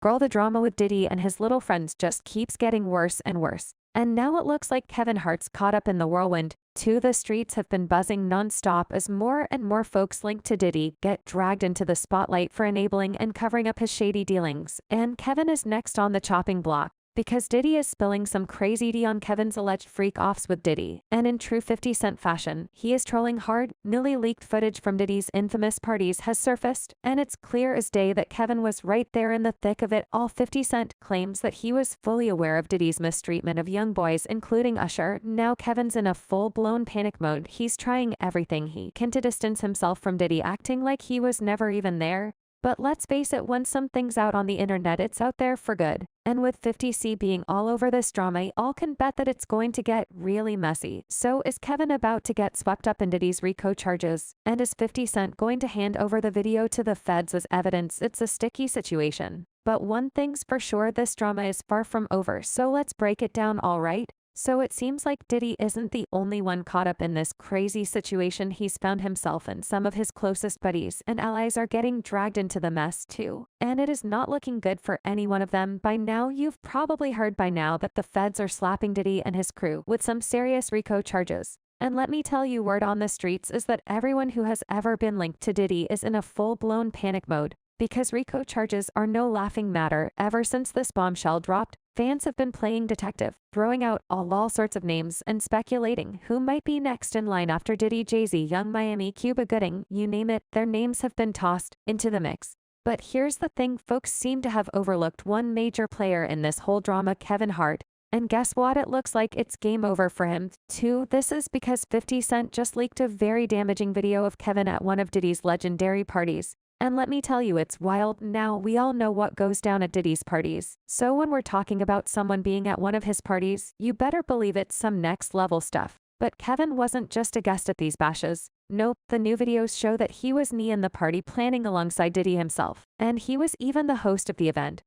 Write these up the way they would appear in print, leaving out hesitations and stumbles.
Girl, the drama with Diddy and his little friends just keeps getting worse and worse. And now it looks like Kevin Hart's caught up in the whirlwind, too. The streets have been buzzing non-stop as more and more folks linked to Diddy get dragged into the spotlight for enabling and covering up his shady dealings. And Kevin is next on the chopping block, because Diddy is spilling some crazy tea on Kevin's alleged freak-offs with Diddy. And in true 50 Cent fashion, he is trolling hard. Newly leaked footage from Diddy's infamous parties has surfaced, and it's clear as day that Kevin was right there in the thick of it all. 50 Cent claims that he was fully aware of Diddy's mistreatment of young boys, including Usher. Now Kevin's in a full-blown panic mode. He's trying everything he can to distance himself from Diddy, acting like he was never even there. But let's face it, once something's out on the internet, it's out there for good. And with 50C being all over this drama, all can bet that it's going to get really messy. So is Kevin about to get swept up in Diddy's RICO charges? And is 50 Cent going to hand over the video to the feds as evidence? It's a sticky situation. But one thing's for sure, this drama is far from over, so let's break it down, alright? So it seems like Diddy isn't the only one caught up in this crazy situation. He's found himself, and some of his closest buddies and allies are getting dragged into the mess too. And it is not looking good for any one of them. By now, you've probably heard by now that the feds are slapping Diddy and his crew with some serious RICO charges. And let me tell you, word on the streets is that everyone who has ever been linked to Diddy is in a full-blown panic mode, because RICO charges are no laughing matter. Ever since this bombshell dropped, fans have been playing detective, throwing out all sorts of names and speculating who might be next in line after Diddy, Jay-Z, Young Miami, Cuba Gooding, you name it, their names have been tossed into the mix. But here's the thing, folks seem to have overlooked one major player in this whole drama, Kevin Hart. And guess what? It looks like it's game over for him too. This is because 50 Cent just leaked a very damaging video of Kevin at one of Diddy's legendary parties. And let me tell you, it's wild. Now, we all know what goes down at Diddy's parties. So when we're talking about someone being at one of his parties, you better believe it's some next level stuff. But Kevin wasn't just a guest at these bashes. Nope, the new videos show that he was in the party planning alongside Diddy himself. And he was even the host of the event.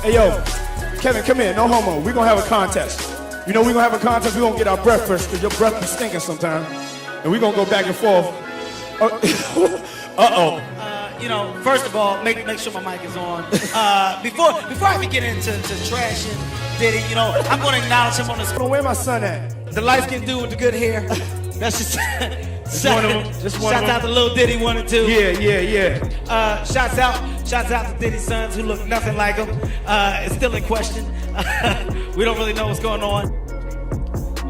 Hey yo, Kevin, come here, no homo. We're gonna have a contest. You know we're gonna have a contest, we're gonna get our breath first, because your breath be stinking sometimes. And we're gonna go back and forth. Uh-oh. You know, first of all, make sure my mic is on. Before I begin into trashing Diddy, you know, I'm going to acknowledge him on the spot. Where my son at? The light-skinned dude with the good hair. That's just one of them. Just one of them. Shouts out to Lil Diddy 1 and 2. Yeah. Shouts out to Diddy's sons who look nothing like him. It's still in question. We don't really know what's going on.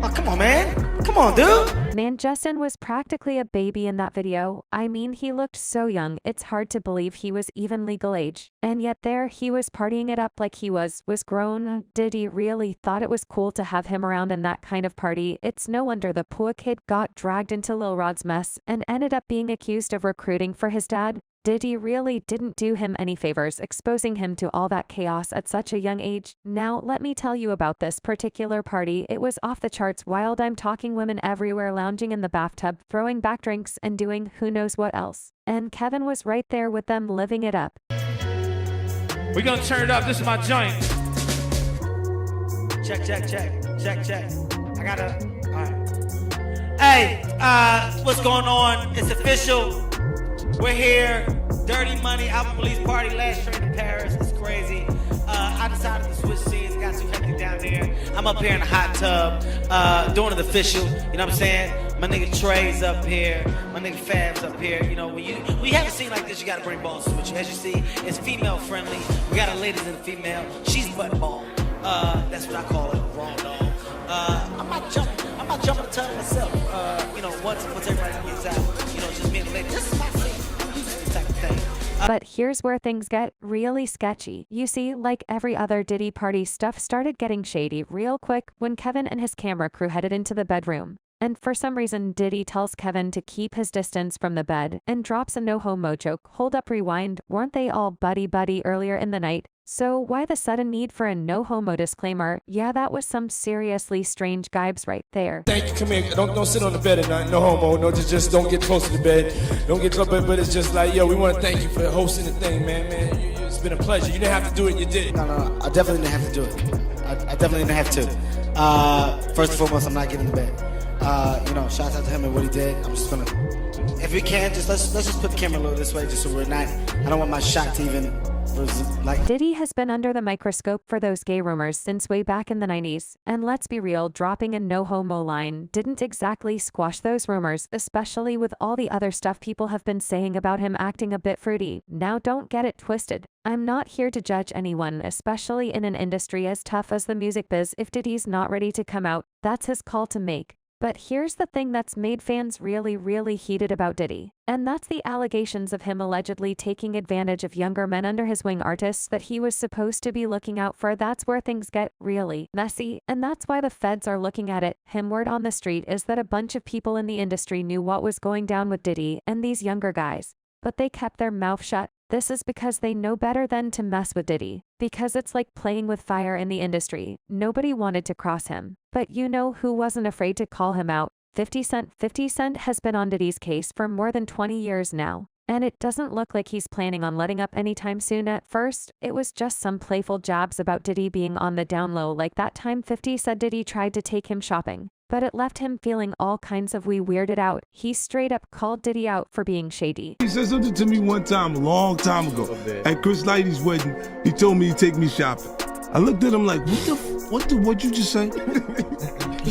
Oh, come on, man. Come on, dude. Man, Justin was practically a baby in that video. I mean, he looked so young, it's hard to believe he was even legal age. And yet there he was partying it up like he was grown. Diddy really thought it was cool to have him around in that kind of party. It's no wonder the poor kid got dragged into Lil Rod's mess and ended up being accused of recruiting for his dad. Diddy really didn't do him any favors, exposing him to all that chaos at such a young age. Now, let me tell you about this particular party. It was off the charts wild. I'm talking women everywhere lounging in the bathtub, throwing back drinks, and doing who knows what else. And Kevin was right there with them, living it up. We're gonna turn it up. This is my joint. Check. I gotta, all right. Hey, what's going on? It's official. We're here. Dirty Money album release party, last train to Paris. It's crazy. I decided to switch scenes. Got too hectic down there. I'm up here in the hot tub, doing it official. You know what I'm saying? My nigga Trey's up here. My nigga Fab's up here. You know, when you have a scene like this, you gotta bring bosses with you. As you see, it's female friendly. We got a ladies and a female. She's butt ball. That's what I call it. Raw dog. I'm not jumping the tub myself. You know, once everybody gets out, you know, just being a lady. This is my scene. I'm used to this type of thing. But here's where things get really sketchy. You see, like every other Diddy party, stuff started getting shady real quick when Kevin and his camera crew headed into the bedroom. And for some reason, Diddy tells Kevin to keep his distance from the bed and drops a no-homo joke. Hold up, rewind. Weren't they all buddy-buddy earlier in the night? So why the sudden need for a no-homo disclaimer? Yeah, that was some seriously strange vibes right there. Thank you, come here. Don't sit on the bed at night. No homo. No, just don't get close to the bed. Don't get close, but it's just like, yo, we want to thank you for hosting the thing, man. It's been a pleasure. You didn't have to do it, you did it. No, I definitely didn't have to do it. I definitely didn't have to. First and foremost, I'm not getting in bed. You know, shout out to him and what he did. I'm just gonna, if we can, let's just put the camera a little this way, just so we're not. I don't want my shot to even like. Diddy has been under the microscope for those gay rumors since way back in the 90s, and let's be real, dropping a no homo line didn't exactly squash those rumors, especially with all the other stuff people have been saying about him acting a bit fruity. Now don't get it twisted. I'm not here to judge anyone, especially in an industry as tough as the music biz. If Diddy's not ready to come out, that's his call to make. But here's the thing that's made fans really heated about Diddy. And that's the allegations of him allegedly taking advantage of younger men under his wing, artists that he was supposed to be looking out for. That's where things get really messy, and that's why the feds are looking at it. Word on the street is that a bunch of people in the industry knew what was going down with Diddy and these younger guys, but they kept their mouth shut. This is because they know better than to mess with Diddy, because it's like playing with fire in the industry. Nobody wanted to cross him. But you know who wasn't afraid to call him out? 50 Cent. 50 Cent has been on Diddy's case for more than 20 years now, and it doesn't look like he's planning on letting up anytime soon. At first, it was just some playful jabs about Diddy being on the down low, like that time 50 said Diddy tried to take him shopping, but it left him feeling all kinds of weirded out. He straight up called Diddy out for being shady. He said something to me one time, a long time ago, at Chris Lighty's wedding. He told me he'd take me shopping. I looked at him like, what you just say?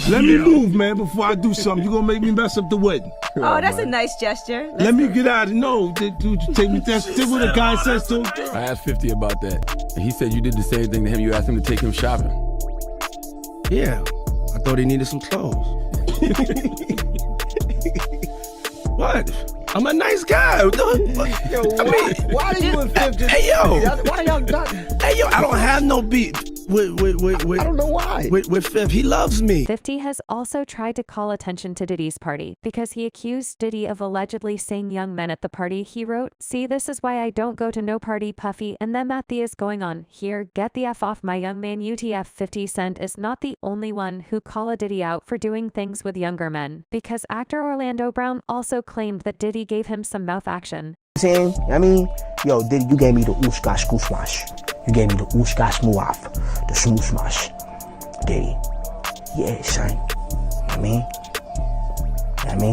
Let me move, man, before I do something. You gonna make me mess up the wedding. Oh, that's a nice gesture. Let me get out of no, dude, take me. That's what a guy says to him. I asked 50 about that, and he said you did the same thing to him. You asked him to take him shopping. Yeah, I thought he needed some clothes. What? I'm a nice guy. Yo, why are you and 50? Hey, yo. Why y'all not? Hey, yo, I don't have no beef with I don't know why. With Fifth. He loves me. 50 has also tried to call attention to Diddy's party because he accused Diddy of allegedly saying young men at the party. He wrote, "See, this is why I don't go to no party, Puffy, and then Matthew is going on here. Get the F off my young man, UTF." 50 Cent is not the only one who called Diddy out for doing things with younger men, because actor Orlando Brown also claimed that Diddy gave him some mouth action. Saying, I mean, yo, Diddy, you gave me the ooshka skoofmash. You gave me the ooshka smooaf, the smooshmash. Diddy. Yeah, son. I mean,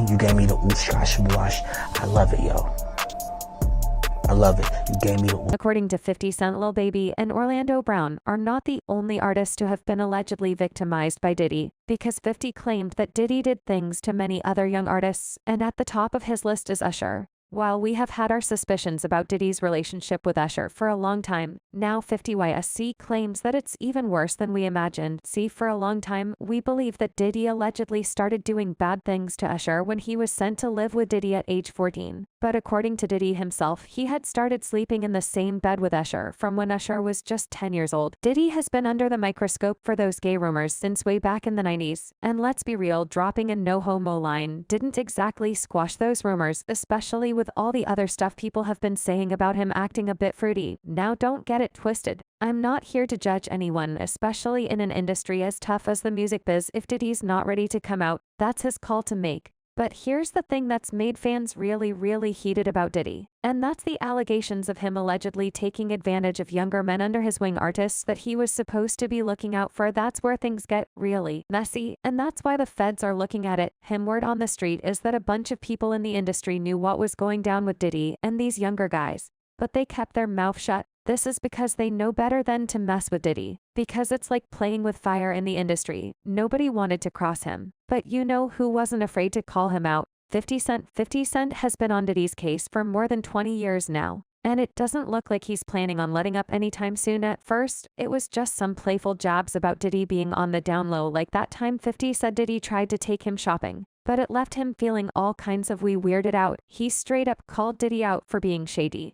you gave me the ooshka smooash. I love it, yo. I love it. You gave me the. According to 50 Cent, Lil Baby and Orlando Brown are not the only artists to have been allegedly victimized by Diddy, because 50 claimed that Diddy did things to many other young artists, and at the top of his list is Usher. While we have had our suspicions about Diddy's relationship with Usher for a long time, now 50YSC claims that it's even worse than we imagined. See, for a long time, we believe that Diddy allegedly started doing bad things to Usher when he was sent to live with Diddy at age 14. But according to Diddy himself, he had started sleeping in the same bed with Usher from when Usher was just 10 years old. Diddy has been under the microscope for those gay rumors since way back in the 90s, and let's be real, dropping a no homo line didn't exactly squash those rumors, especially with all the other stuff people have been saying about him acting a bit fruity. Now don't get it twisted. I'm not here to judge anyone, especially in an industry as tough as the music biz. If Diddy's not ready to come out, that's his call to make. But here's the thing that's made fans really heated about Diddy, and that's the allegations of him allegedly taking advantage of younger men under his wing, artists that he was supposed to be looking out for. That's where things get really messy, and that's why the feds are looking at it. Word on the street is that a bunch of people in the industry knew what was going down with Diddy and these younger guys, but they kept their mouth shut. This is because they know better than to mess with Diddy, because it's like playing with fire in the industry. Nobody wanted to cross him. But you know who wasn't afraid to call him out? 50 Cent. 50 Cent has been on Diddy's case for more than 20 years now, and it doesn't look like he's planning on letting up anytime soon. At first, it was just some playful jabs about Diddy being on the down low, like that time 50 said Diddy tried to take him shopping, but it left him feeling all kinds of weirded out. He straight up called Diddy out for being shady.